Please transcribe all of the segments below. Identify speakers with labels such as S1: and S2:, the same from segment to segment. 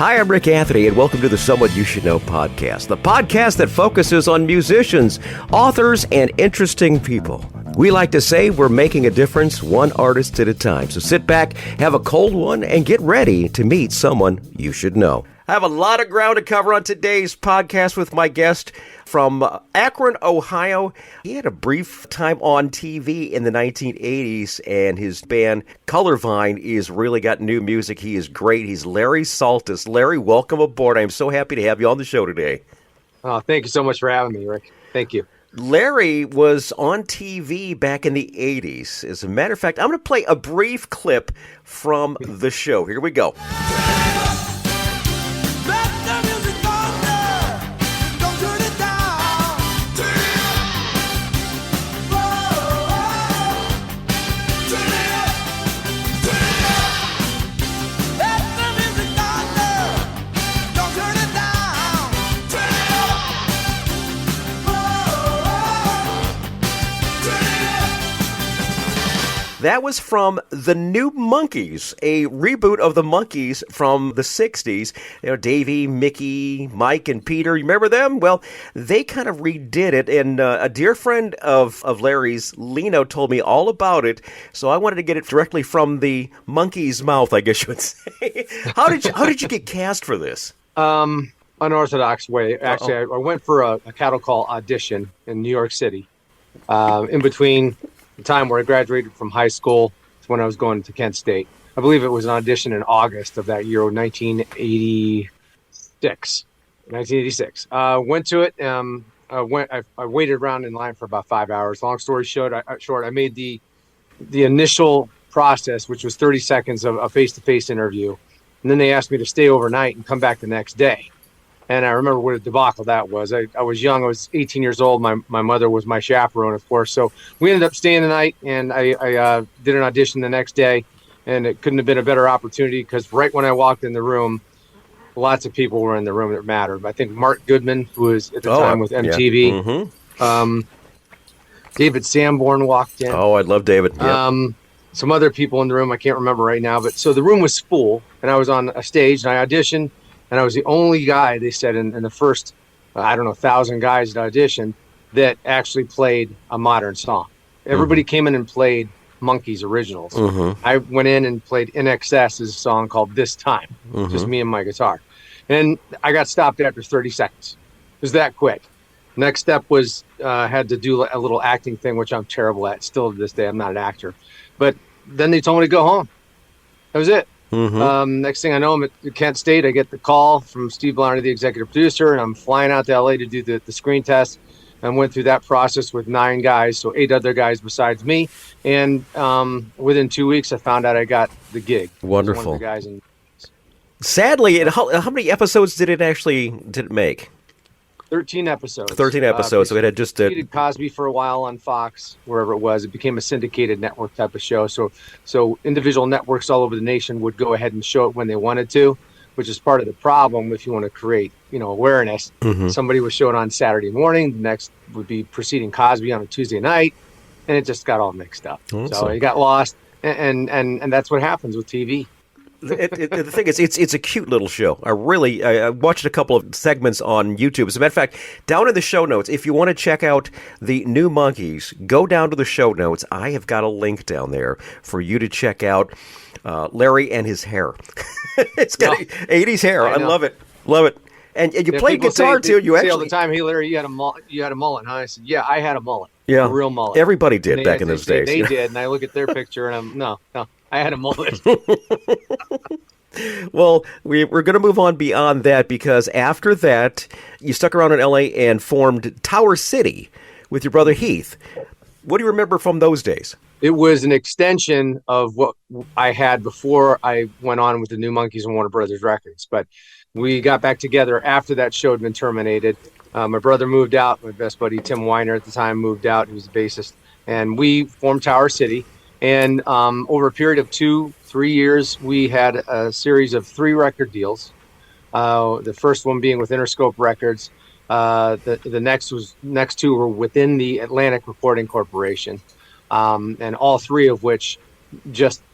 S1: Hi, I'm Rick Anthony, and welcome to the Someone You Should Know podcast, the podcast that focuses on musicians, authors, and interesting people. We like to say we're making a difference one artist at a time. So sit back, have a cold one, and get ready to meet someone you should know. I have a lot of ground to cover on today's podcast with my guest from Akron, Ohio. He had a brief time on TV in the 1980s, and his band Colorvine is really got new music. He is great. He's Larry Saltis. Larry, welcome aboard. I'm so happy to have you on the show today.
S2: Oh, thank you so much for having me, Rick. Thank you.
S1: Larry was on TV back in the 80s. As a matter of fact, I'm going to play a brief clip from the show. Here we go. That was from the new Monkees, a reboot of the Monkees from the 60s. You know, Davey, Mickey, Mike, and Peter. You remember them? Well, they kind of redid it, and a dear friend of Larry's, Lino, told me all about it, so I wanted to get it directly from the Monkees' mouth, I guess you would say. How did you get cast for this?
S2: Unorthodox way. Actually, I went for a cattle call audition in New York City. In between the time where I graduated from high school to when I was going to Kent State. I believe it was an audition in August of that year, 1986. Went to it. I waited around in line for about 5 hours. Long story short, I made the initial process, which was 30 seconds of a face-to-face interview. And then they asked me to stay overnight and come back the next day. And I remember what a debacle that was. I was young. I was 18 years old. My mother was my chaperone, of course. So we ended up staying the night, and I did an audition the next day. And it couldn't have been a better opportunity because right when I walked in the room, lots of people were in the room that mattered. I think Mark Goodman, who was at the time with MTV. Yeah. Mm-hmm. David Sanborn walked in.
S1: Oh, I love David. Yep.
S2: Some other people in the room. I can't remember right now. But so the room was full, and I was on a stage, and I auditioned. And I was the only guy, they said, in the first, 1,000 guys that auditioned that actually played a modern song. Everybody came in and played Monkees originals. Mm-hmm. I went in and played In Excess's song called This Time, just me and my guitar. And I got stopped after 30 seconds. It was that quick. Next step was had to do a little acting thing, which I'm terrible at. Still to this day, I'm not an actor. But then they told me to go home. That was it. Mm-hmm. Next thing I know, I'm at Kent State. I get the call from Steve Blarney, the executive producer, and I'm flying out to LA to do the screen test. And went through that process with 9 guys, so 8 other guys besides me. And within 2 weeks, I found out I got the gig.
S1: Wonderful.
S2: One of the guys
S1: Sadly, how many episodes did it make?
S2: 13 episodes.
S1: 13 episodes. So it had just
S2: did Cosby for a while on Fox, wherever it was. It became a syndicated network type of show. So individual networks all over the nation would go ahead and show it when they wanted to, which is part of the problem if you want to create, awareness. Mm-hmm. Somebody would show it on Saturday morning. The next would be preceding Cosby on a Tuesday night, and it just got all mixed up. Awesome. So it got lost, and that's what happens with TV.
S1: The thing is, it's a cute little show. I watched a couple of segments on YouTube. As a matter of fact, down in the show notes, if you want to check out the new Monkees, go down to the show notes. I have got a link down there for you to check out Larry and his hair. It's got 80s hair. I love it. Love it. And you played guitar too. You actually
S2: all the time, "Hey Larry, you had a mullet, huh?" I said, "Yeah, I had a mullet.
S1: Yeah,
S2: a real mullet.
S1: Everybody did back in those days.
S2: They did." And I look at their picture, and I'm no. I had a mullet.
S1: Well, we're going to move on beyond that because after that, you stuck around in L.A. and formed Tower City with your brother Heath. What do you remember from those days?
S2: It was an extension of what I had before I went on with the new Monkees and Warner Brothers Records. But we got back together after that show had been terminated. My brother moved out. My best buddy, Tim Weiner, at the time moved out. He was the bassist. And we formed Tower City. And over a period of 2-3 years, we had a series of 3 record deals. The first one being with Interscope Records. The next 2 were within the Atlantic Recording Corporation. And all 3 of which just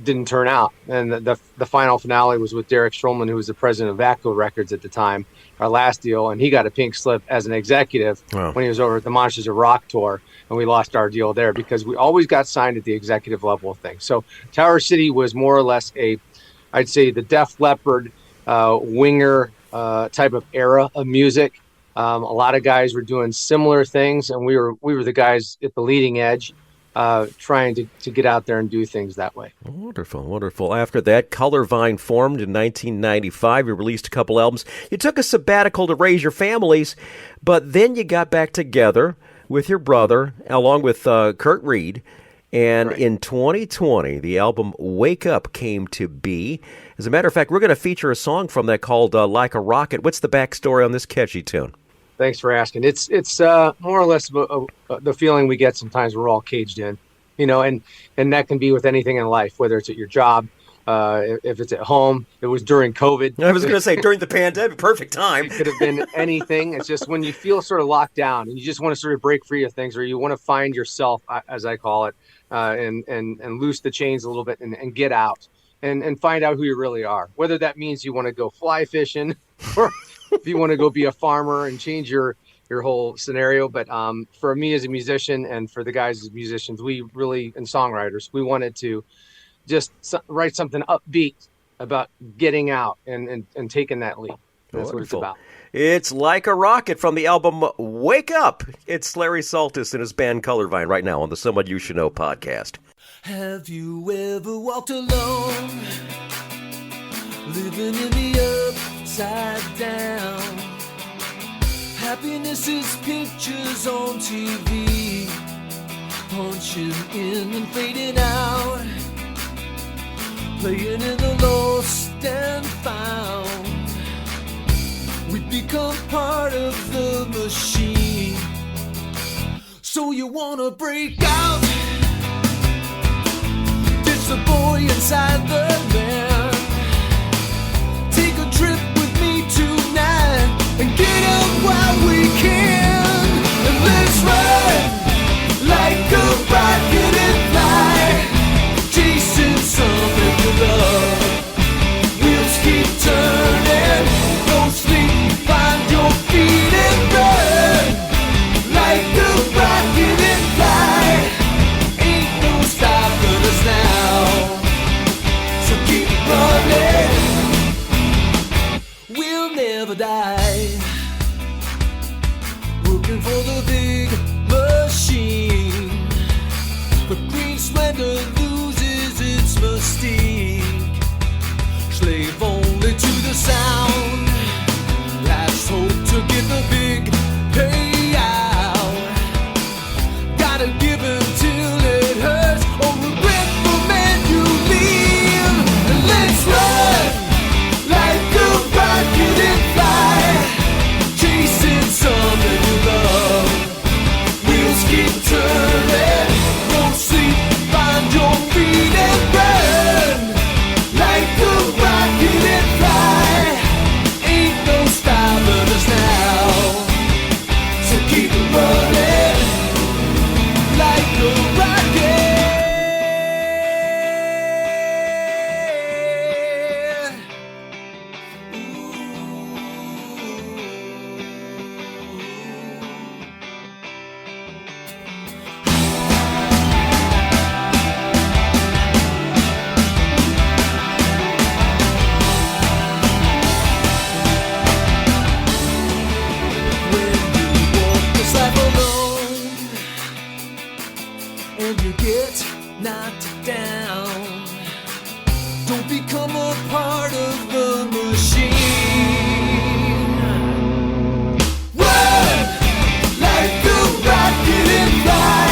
S2: didn't turn out. And the final finale was with Derek Stroman, who was the president of Atco Records at the time, our last deal, and he got a pink slip as an executive when he was over at the Monsters of Rock tour, and we lost our deal there because we always got signed at the executive level of things. So Tower City was more or less I'd say the Def Leppard, Winger type of era of music. A lot of guys were doing similar things, and we were the guys at the leading edge, trying to get out there and do things that way.
S1: Wonderful, wonderful. After that, Colorvine formed in 1995. You released a couple albums. You took a sabbatical to raise your families, but then you got back together with your brother, along with Kurt Reed, and in 2020, the album Wake Up came to be. As a matter of fact, we're going to feature a song from that called Like a Rocket. What's the backstory on this catchy tune?
S2: Thanks for asking. It's more or less the feeling we get sometimes we're all caged in, and that can be with anything in life, whether it's at your job, if it's at home. It was during COVID.
S1: I was going to say during the pandemic, perfect time.
S2: It could have been anything. It's just when you feel sort of locked down and you just want to sort of break free of things, or you want to find yourself, as I call it, and loose the chains a little bit and get out and find out who you really are. Whether that means you want to go fly fishing or if you want to go be a farmer and change your whole scenario. But for me as a musician and for the guys as musicians, and songwriters, we wanted to just write something upbeat about getting out and taking that leap. That's what it's about.
S1: It's Like a Rocket from the album Wake Up. It's Larry Saltis and his band Colorvine right now on the Someone You Should Know podcast.
S3: Have you ever walked alone, living in the upside down? Happiness is pictures on TV, punching in and fading out, playing in the lost and found. We become part of the machine, so you wanna break out. Ditch the boy inside the man. Take a trip with me tonight and get out while we can. And let's ride like a rocket and fly, chasing something to love. Wheels keep turning, no sleep, find your feet and run like a rocket and fly. Ain't no stopping us now, so keep running. We'll never die, working for the big machine. The green splendor loses its mystique, slave only to the sound. Last hope to get the big payout. Gotta give until it hurts, or regretful man you leave. And let's run like a rocket and fly, chasing something you love. Wheels keep turning, no sleep, find your feet and burn like a rocket and fly. Ain't no stopping us now, so keep it running like a rocket. When you walk this life alone and you get knocked down, don't become a part of the machine. Run like a rocket and fly,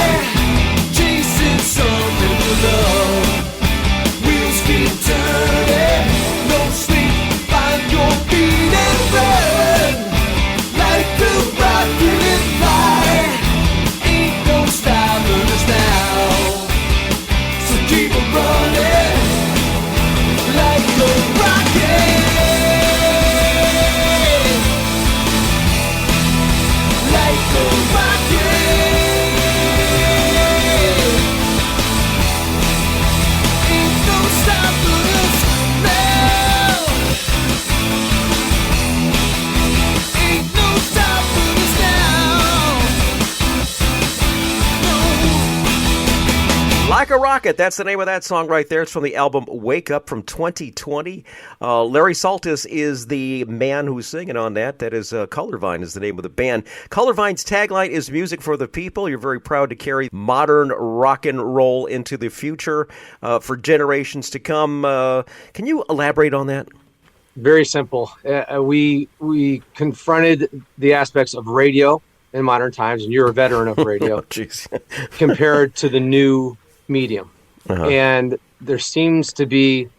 S3: chasing something to love. Wheels keep turning, no sleep, find your feet and run like a rocket and fly. Ain't no stopping us now, so keep on running like a rocket.
S1: Like a Rocket. That's the name of that song right there. It's from the album Wake Up from 2020. Larry Saltis is the man who's singing on that. That is Colorvine is the name of the band. Colorvine's tagline is music for the people. You're very proud to carry modern rock and roll into the future for generations to come. Can you elaborate on that?
S2: Very simple. We confronted the aspects of radio in modern times, and you're a veteran of radio, compared to the new medium. And there seems to be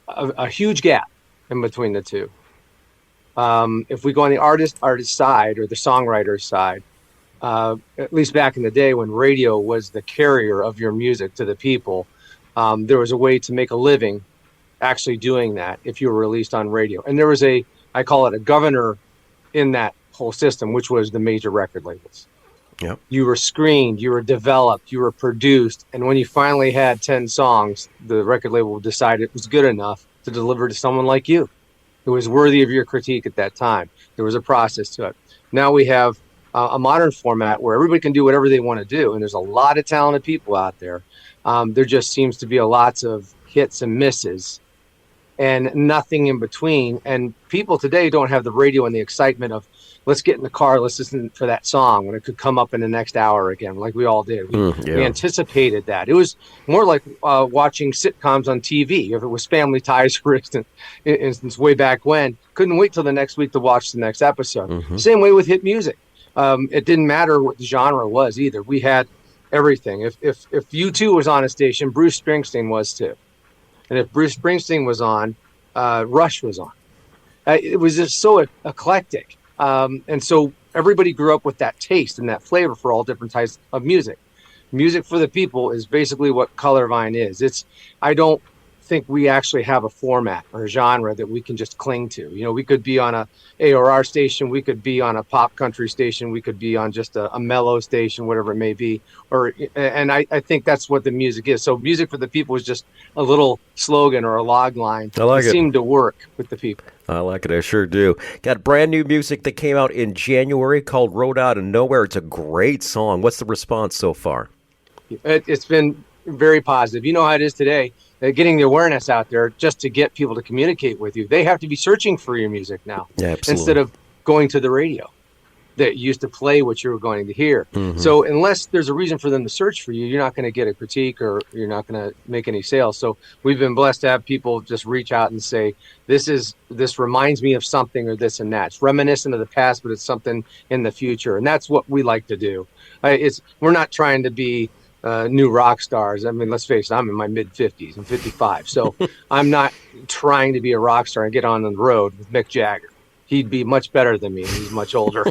S2: a huge gap in between the two. If we go on the artist side or the songwriter's side, at least back in the day when radio was the carrier of your music to the people, there was a way to make a living actually doing that if you were released on radio. And there was I call it a governor in that whole system, which was the major record labels.
S1: Yep.
S2: You were screened, you were developed, you were produced, and when you finally had 10 songs, the record label decided it was good enough to deliver to someone like you. It was worthy of your critique at that time. There was a process to it. Now we have a modern format where everybody can do whatever they want to do, and there's a lot of talented people out there. There just seems to be lots of hits and misses and nothing in between. And people today don't have the radio and the excitement of, let's get in the car, let's listen for that song when it could come up in the next hour again, like we all did. We anticipated that. It was more like watching sitcoms on TV. If it was Family Ties, for instance, way back when, couldn't wait till the next week to watch the next episode. Same way with hit music. It didn't matter what the genre was either. We had everything. If U2 was on a station, Bruce Springsteen was too. And if Bruce Springsteen was on, Rush was on. It was just so eclectic. And so everybody grew up with that taste and that flavor for all different types of music. Music for the people is basically what Colorvine is. I don't think we actually have a format or a genre that we can just cling to. You know, we could be on a AOR station, we could be on a pop country station, we could be on just a mellow station, whatever it may be. And I think that's what the music is. So music for the people is just a little slogan or a log line.
S1: I like it.
S2: Seemed to work with the people.
S1: I like it. I sure do. Got brand new music that came out in January called Road Out of Nowhere. It's a great song. What's the response so far?
S2: It's been very positive. You know how it is today. Getting the awareness out there just to get people to communicate with you. They have to be searching for your music now.
S1: Yeah, absolutely.
S2: Instead of going to the radio that used to play what you were going to hear. So unless there's a reason for them to search for you, you're not going to get a critique or you're not going to make any sales. So we've been blessed to have people just reach out and say, this reminds me of something or this and that. It's reminiscent of the past, but it's something in the future. And that's what we like to do. We're not trying to be new rock stars. I mean, let's face it, I'm in my mid-50s. I'm 55. So I'm not trying to be a rock star and get on the road with Mick Jagger. He'd be much better than me. He's much older.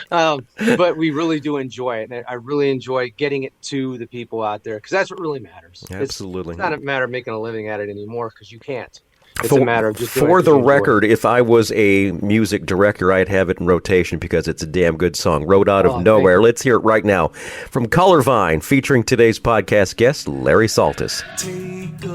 S2: But we really do enjoy it. And I really enjoy getting it to the people out there because that's what really matters.
S1: Absolutely.
S2: It's not a matter of making a living at it anymore because you can't. It's a matter of just
S1: for the record, if I was a music director, I'd have it in rotation because it's a damn good song. Road Out of Nowhere. Let's hear it right now from Colorvine, featuring today's podcast guest, Larry Saltis.
S3: Take a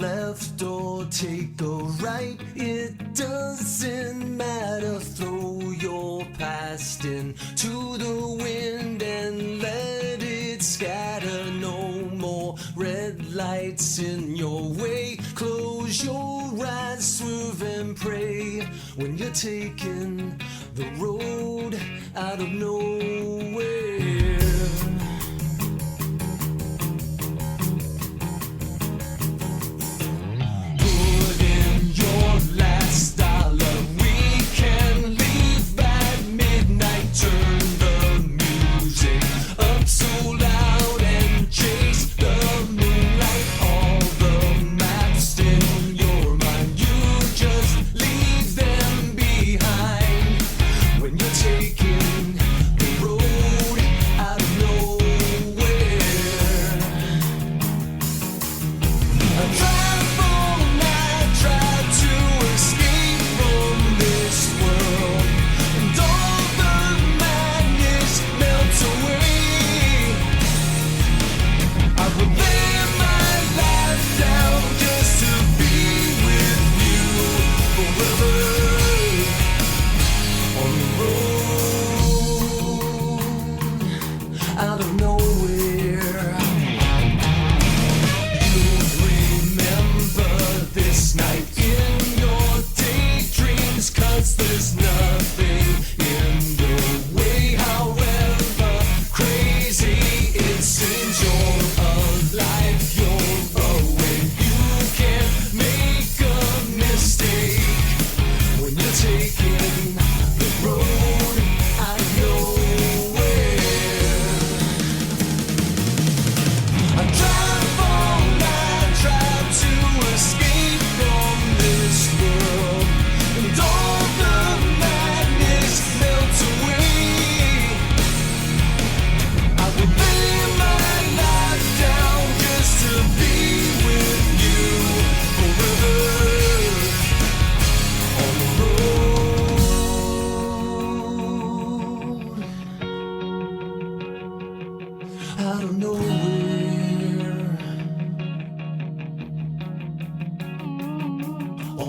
S3: left or take a right, it doesn't matter. Throw your past into the wind and let it scatter. No more red lights in your way. Close your eyes, swerve and pray when you're taking the road out of nowhere. Put in your last dollar. We can leave at midnight. Turn the music up so loud and chase the moonlight. All the maps in your mind, you just leave them behind when you're taking the road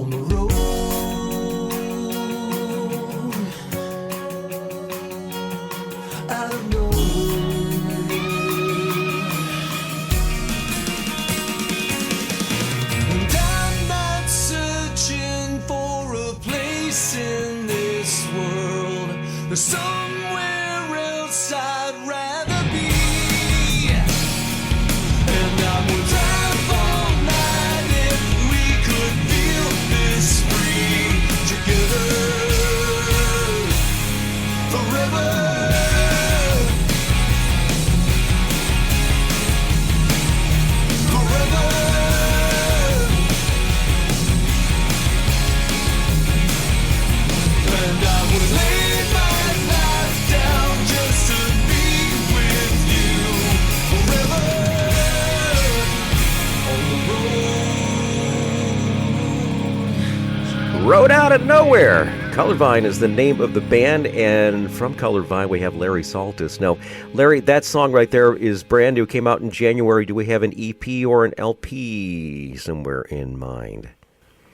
S3: on the road. Out of nowhere. And I'm not searching for a place in this world. There's somewhere else I'd rather be. And I would drive all night if we could feel this free together forever. Forever. And I would lay my life down just to be with you forever on the road.
S1: Road Out of Nowhere. Colorvine is the name of the band, and from Colorvine we have Larry Saltis. Now, Larry, that song right there is brand new, came out in January. Do we have an EP or an LP somewhere in mind?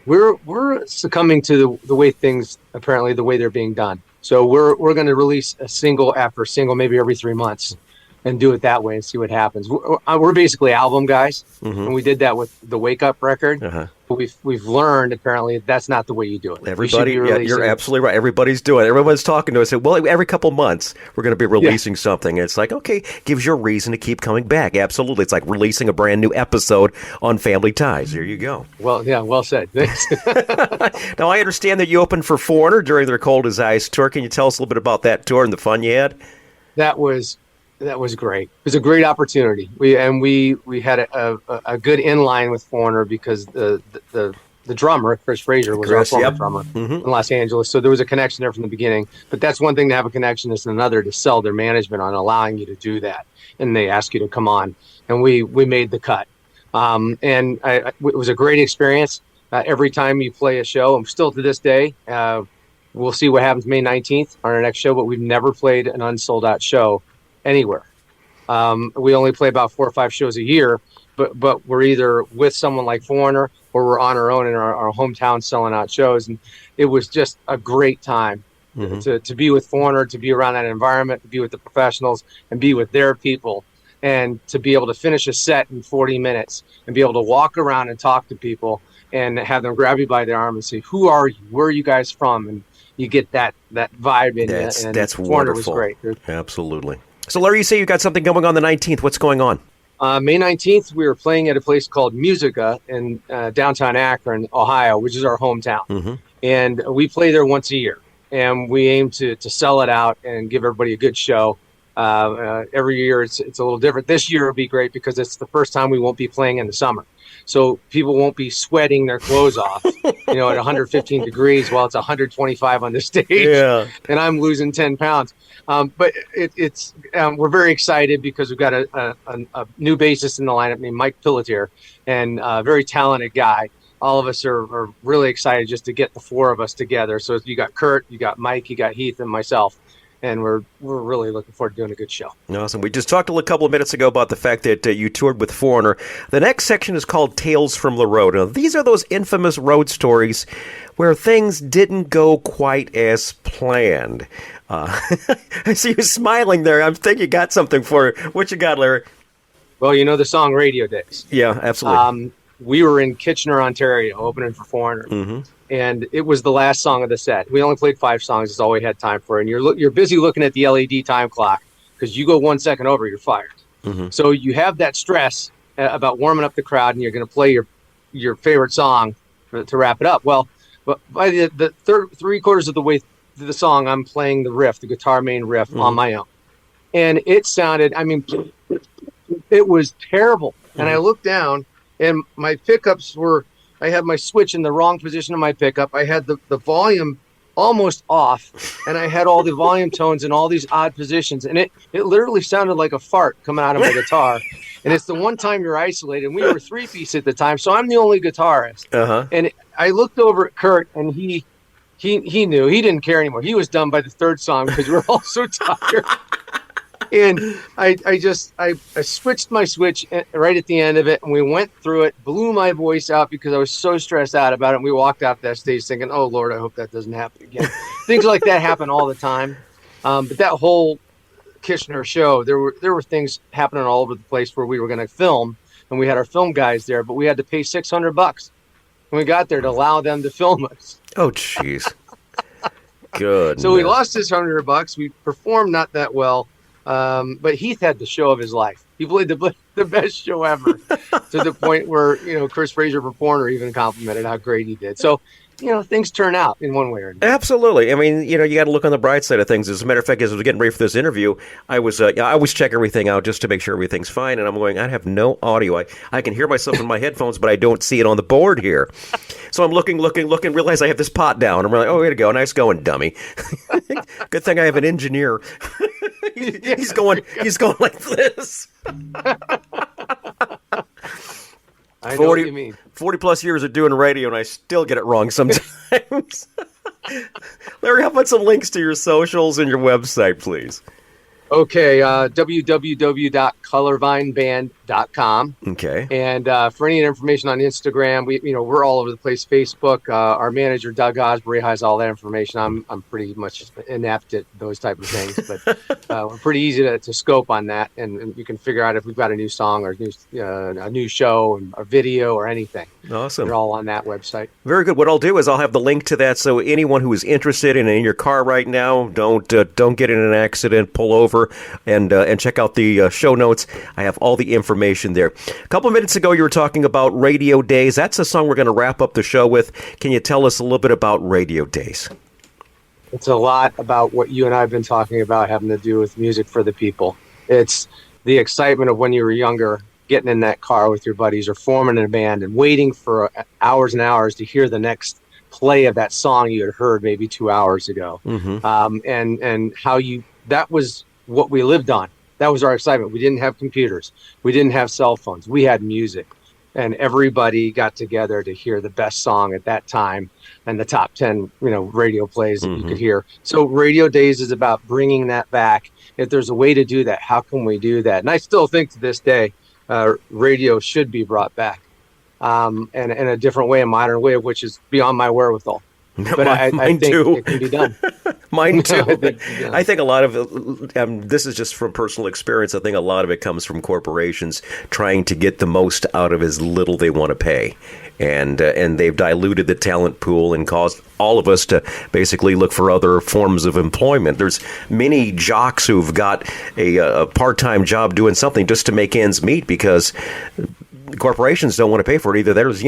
S2: We're succumbing to the way things, apparently the way they're being done. So we're going to release a single after single, maybe every 3 months, and do it that way and see what happens. We're basically album guys, and we did that with the Wake Up record. But we've learned apparently that's not the way you do it.
S1: Everybody, yeah, you're absolutely right. Everybody's doing it. Everyone's talking to us. Well, every couple months we're going to be releasing something. And it's like, okay, gives you a reason to keep coming back. Absolutely. It's like releasing a brand new episode on Family Ties. There you go.
S2: Well, yeah, well said. Thanks.
S1: Now, I understand that you opened for Foreigner during their Cold as Ice tour. Can you tell us a little bit about that tour and the fun you had?
S2: That was great. It was a great opportunity. We had a good inline with Foreigner because the drummer, Chris Frazier, was our former drummer in Los Angeles. So there was a connection there from the beginning. But that's one thing to have a connection. It's another to sell their management on allowing you to do that. And they ask you to come on. And we made the cut. It was a great experience. Every time you play a show, and still to this day, we'll see what happens May 19th on our next show, but we've never played an unsold out show anywhere. We only play about 4 or 5 shows a year, but we're either with someone like Foreigner or we're on our own in our hometown selling out shows. And it was just a great time to be with Foreigner, to be around that environment, to be with the professionals and be with their people, and to be able to finish a set in 40 minutes and be able to walk around and talk to people and have them grab you by the arm and say, who are you? Where are you guys from? And you get that vibe in you. And
S1: that's
S2: Foreigner
S1: wonderful.
S2: was great.
S1: Absolutely. So, Larry, you say you got something going on the 19th. What's going on?
S2: May 19th, we were playing at a place called Musica in downtown Akron, Ohio, which is our hometown. And we play there once a year. And we aim to sell it out and give everybody a good show. Every year, it's a little different. This year will be great because it's the first time we won't be playing in the summer. So people won't be sweating their clothes off, at 115 degrees while it's 125 on the stage. Yeah. And I'm losing 10 pounds. But it's we're very excited because we've got a new bassist in the lineup named Mike Pelletier, and a very talented guy. All of us are really excited just to get the 4 of us together. So you got Kurt, you got Mike, you got Heath, and myself. And we're really looking forward to doing a good show.
S1: Awesome. We just talked a couple of minutes ago about the fact that you toured with Foreigner. The next section is called Tales from the Road. Now, these are those infamous road stories where things didn't go quite as planned. I see you smiling there. I think you got something for it. What you got, Larry?
S2: Well, the song Radio Days.
S1: Yeah, absolutely.
S2: We were in Kitchener, Ontario, opening for Foreigner. And it was the last song of the set. We only played 5 songs. That's all we had time for. And you're busy looking at the LED time clock because you go 1 second over, you're fired. So you have that stress about warming up the crowd, and you're going to play your favorite song to wrap it up. Well, but by the 3/4 of the way through the song, I'm playing the riff, the guitar main riff on my own. And it sounded, it was terrible. And I looked down, and my pickups I had my switch in the wrong position of my pickup. I had the volume almost off, and I had all the volume tones in all these odd positions. And it literally sounded like a fart coming out of my guitar. And it's the one time you're isolated. And we were 3-piece at the time, so I'm the only guitarist. And I looked over at Kurt, and he knew. He didn't care anymore. He was done by the 3rd song because we were all so tired. And I switched my switch right at the end of it, and we went through it, blew my voice out because I was so stressed out about it. And we walked off that stage thinking, oh, Lord, I hope that doesn't happen again. Things like that happen all the time. But that whole Kishner show, there were things happening all over the place where we were going to film, and we had our film guys there, but we had to pay $600 when we got there to allow them to film us.
S1: Oh, jeez. Good.
S2: So we lost his $100. We performed not that well, but Heath had the show of his life. He played the best show ever, to the point where Chris Fraser Reporter even complimented how great he did. So things turn out in one way or another.
S1: Absolutely. I mean, you got to look on the bright side of things. As a matter of fact, as I was getting ready for this interview, I always check everything out just to make sure everything's fine. And I'm going, I have no audio. I can hear myself in my headphones, but I don't see it on the board here. So I'm looking, realize I have this pot down. I'm like, oh, way to go. Nice going, dummy. Good thing I have an engineer. He's going like this.
S2: I know what you mean.
S1: 40 plus years of doing radio, and I still get it wrong sometimes. Larry, how about some links to your socials and your website, please?
S2: Okay, www.colorvineband.com.
S1: Okay.
S2: And for any information on Instagram, we're all over the place. Facebook, our manager Doug Osbury has all that information. I'm pretty much inept at those type of things, but we're pretty easy to scope on that, and you can figure out if we've got a new song or a new show and a video or anything.
S1: Awesome.
S2: They're all on that website.
S1: Very good. What I'll do is I'll have the link to that, so anyone who is interested in your car right now, don't get in an accident, pull over, and check out the show notes. I have all the information there. A couple of minutes ago, you were talking about Radio Days. That's a song we're going to wrap up the show with. Can you tell us a little bit about Radio Days?
S2: It's a lot about what you and I have been talking about, having to do with music for the people. It's the excitement of when you were younger, getting in that car with your buddies or forming a band and waiting for hours and hours to hear the next play of that song you had heard maybe 2 hours ago. Mm-hmm. And how that was what we lived on. That was our excitement. We didn't have computers. We didn't have cell phones. We had music, and everybody got together to hear the best song at that time and the top 10, radio plays that you could hear. So Radio Days is about bringing that back. If there's a way to do that, how can we do that? And I still think to this day, radio should be brought back, and in a different way, a modern way, which is beyond my wherewithal. But I think
S1: too.
S2: It can be done.
S1: Mine too. I think a lot of it, this is just from personal experience, I think a lot of it comes from corporations trying to get the most out of as little they want to pay. And they've diluted the talent pool and caused all of us to basically look for other forms of employment. There's many jocks who've got a part-time job doing something just to make ends meet because corporations don't want to pay for it either. There's,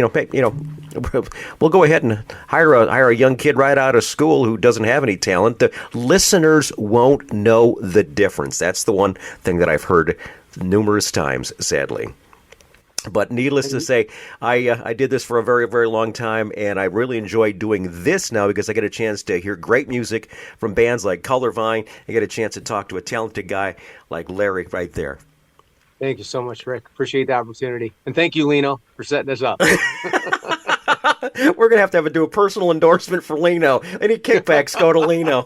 S1: we'll go ahead and hire a young kid right out of school who doesn't have any talent. The listeners won't know the difference. That's the one thing that I've heard numerous times, sadly. But needless to say, I did this for a very, very long time, and I really enjoy doing this now because I get a chance to hear great music from bands like Colorvine. I get a chance to talk to a talented guy like Larry right there.
S2: Thank you so much, Rick. Appreciate the opportunity. And thank you, Lino, for setting us up.
S1: We're going to have do a personal endorsement for Lino. Any kickbacks, go to Lino.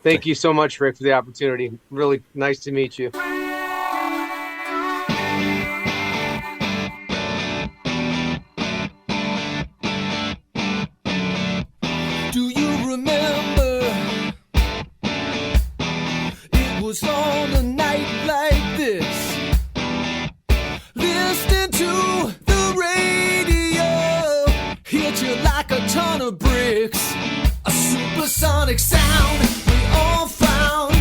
S2: Thank you so much, Rick, for the opportunity. Really nice to meet you.
S3: Do you remember? It was on a night like this, listening to the radio, hit you like a ton of bricks, a supersonic sound we all found.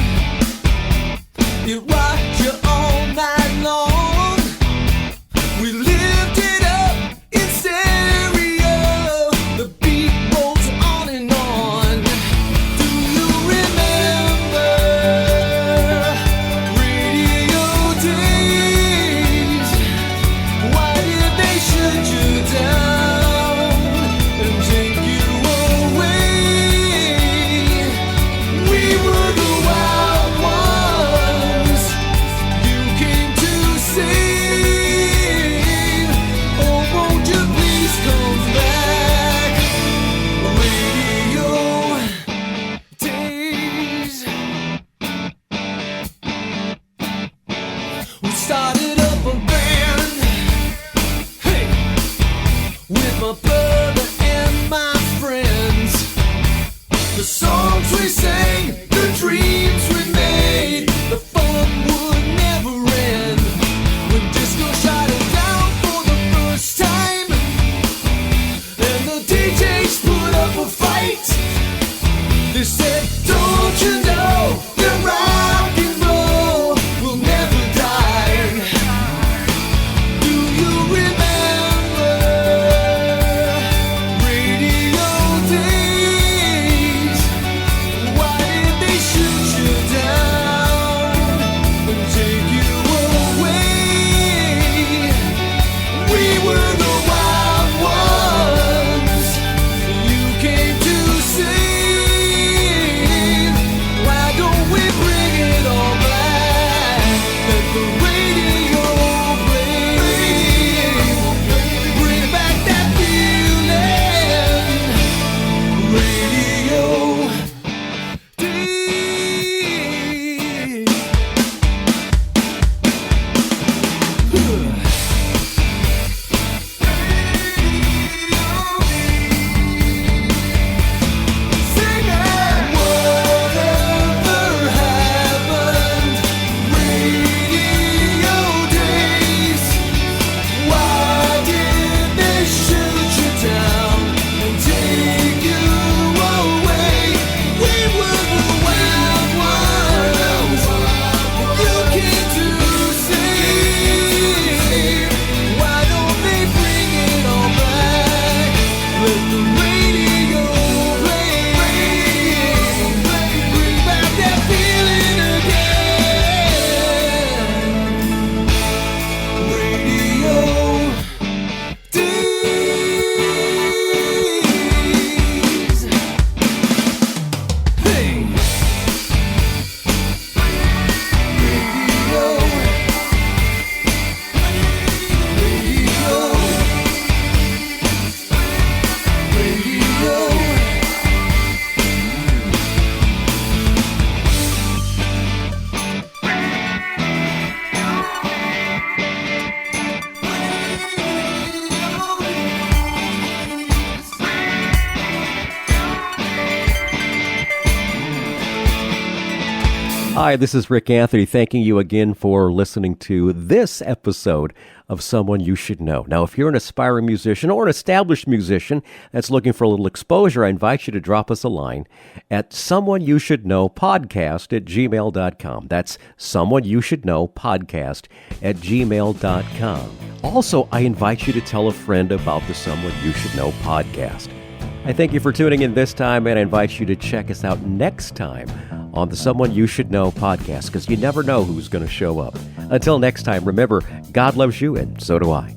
S3: It rocked you all night long. We lived it up in stereo. The beat rolls on and on. Do you remember Radio Days? Why did they shut you down and take you away? We were songs we sang, the dreams we made, the fun would never end. When disco shot it down for the first time, and the DJs put up a fight. They said, don't you know that rock and roll will never die? Do you remember radio days? Why did they shoot you down and take you away? We were the wild ones you came to save. Why don't we bring it all back? Let the radio play. Bring back that feeling. Radio Whatever happened? Radio days. Why did they shoot you down and take you away? We were the wild ones you came to save. Why don't they bring it all back? Let the radio play. Bring back that feeling again. Radio days. Hey. Radio. Radio.
S1: Hi, this is Rick Anthony, thanking you again for listening to this episode of Someone You Should Know. Now, if you're an aspiring musician or an established musician that's looking for a little exposure, I invite you to drop us a line at someoneyoushouldknowpodcast@gmail.com. That's someoneyoushouldknowpodcast@gmail.com. Also, I invite you to tell a friend about the Someone You Should Know podcast. I thank you for tuning in this time, and I invite you to check us out next time on the Someone You Should Know podcast, because you never know who's going to show up. Until next time, remember, God loves you, and so do I.